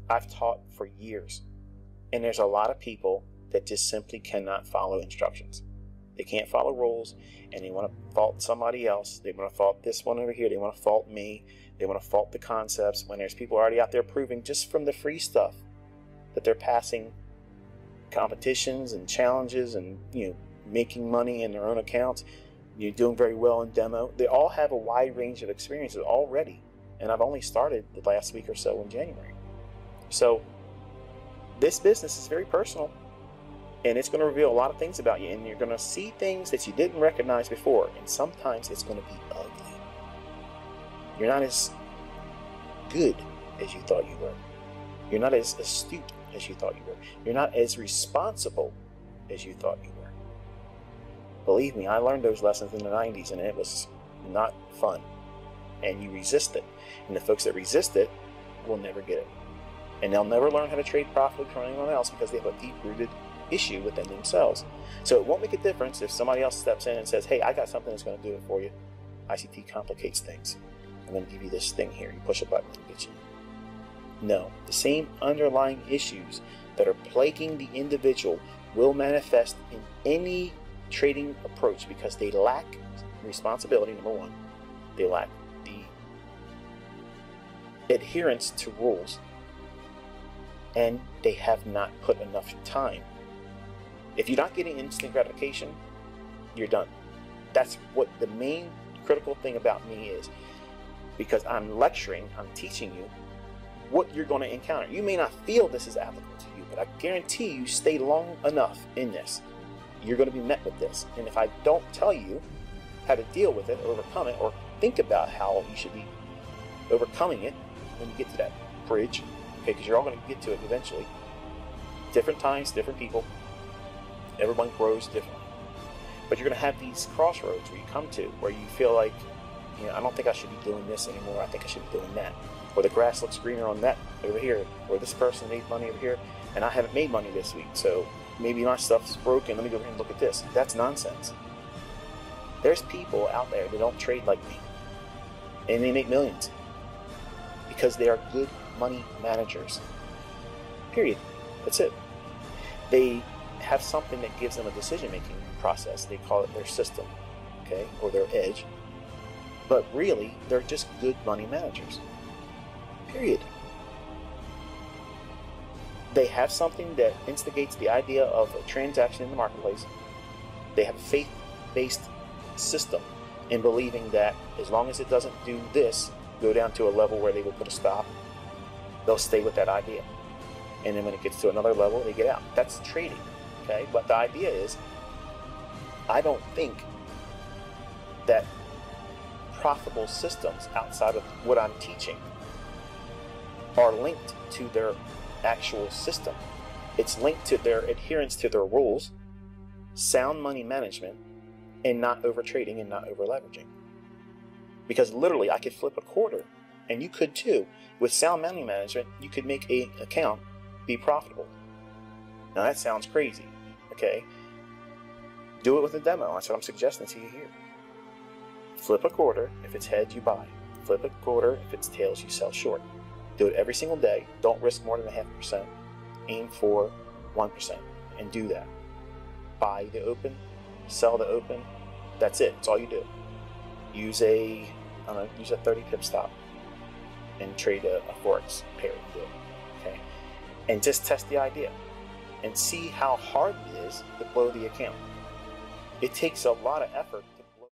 I've taught for years, and there's a lot of people that just simply cannot follow instructions. They can't follow rules, and they want to fault somebody else. They want to fault this one over here. They want to fault me. They want to fault the concepts when there's people already out there proving just from the free stuff that they're passing competitions and challenges and, you know, making money in their own accounts. You're doing very well in demo. They all have a wide range of experiences already, and I've only started the last week or so in January. So this business is very personal, and it's going to reveal a lot of things about you, and you're going to see things that you didn't recognize before, and sometimes it's going to be ugly. You're not as good as you thought you were. You're not as astute as you thought you were. You're not as responsible as you thought you were. Believe me, I learned those lessons in the 90s, and it was not fun. And you resist it. And the folks that resist it will never get it. And they'll never learn how to trade profitably from anyone else because they have a deep-rooted issue within themselves. So it won't make a difference if somebody else steps in and says, hey, I got something that's going to do it for you. ICT complicates things. I'm going to give you this thing here. You push a button and get you. No, the same underlying issues that are plaguing the individual will manifest in any trading approach because they lack responsibility, number one. They lack the adherence to rules, and they have not put enough time. If you're not getting instant gratification, you're done. That's what the main critical thing about me is, because I'm lecturing, I'm teaching you what you're going to encounter. You may not feel this is applicable to you, but I guarantee you stay long enough in this, you're going to be met with this. And if I don't tell you how to deal with it, overcome it, or think about how you should be overcoming it when you get to that bridge, okay, because you're all going to get to it eventually. Different times, different people, everyone grows differently. But you're going to have these crossroads where you come to where you feel like, you know, I don't think I should be doing this anymore. I think I should be doing that. Or the grass looks greener on that over here. Or this person made money over here, and I haven't made money this week. So maybe my stuff's broken. Let me go here and look at this. That's nonsense. There's people out there that don't trade like me, and they make millions because they are good money managers. Period. That's it. They have something that gives them a decision-making process. They call it their system, okay, or their edge. But really, they're just good money managers. Period. They have something that instigates the idea of a transaction in the marketplace. They have a faith-based system in believing that as long as it doesn't do this, go down to a level where they will put a stop, they'll stay with that idea. And then when it gets to another level, they get out. That's trading, okay? But the idea is, I don't think that profitable systems outside of what I'm teaching are linked to their actual system. It's linked to their adherence to their rules, sound money management, and not over trading and not over leveraging. Because literally, I could flip a quarter, and you could too. With sound money management, you could make an account be profitable. Now that sounds crazy, okay? Do it with a demo. That's what I'm suggesting to you here. Flip a quarter. If it's heads, you buy. Flip a quarter. If it's tails, you sell short. Do it every single day. Don't risk more than 0.5%. Aim for 1% and do that. Buy the open, sell the open. That's it. That's all you do. Use a 30 pip stop and trade a forex pair. Okay, and just test the idea and see how hard it is to blow the account. It takes a lot of effort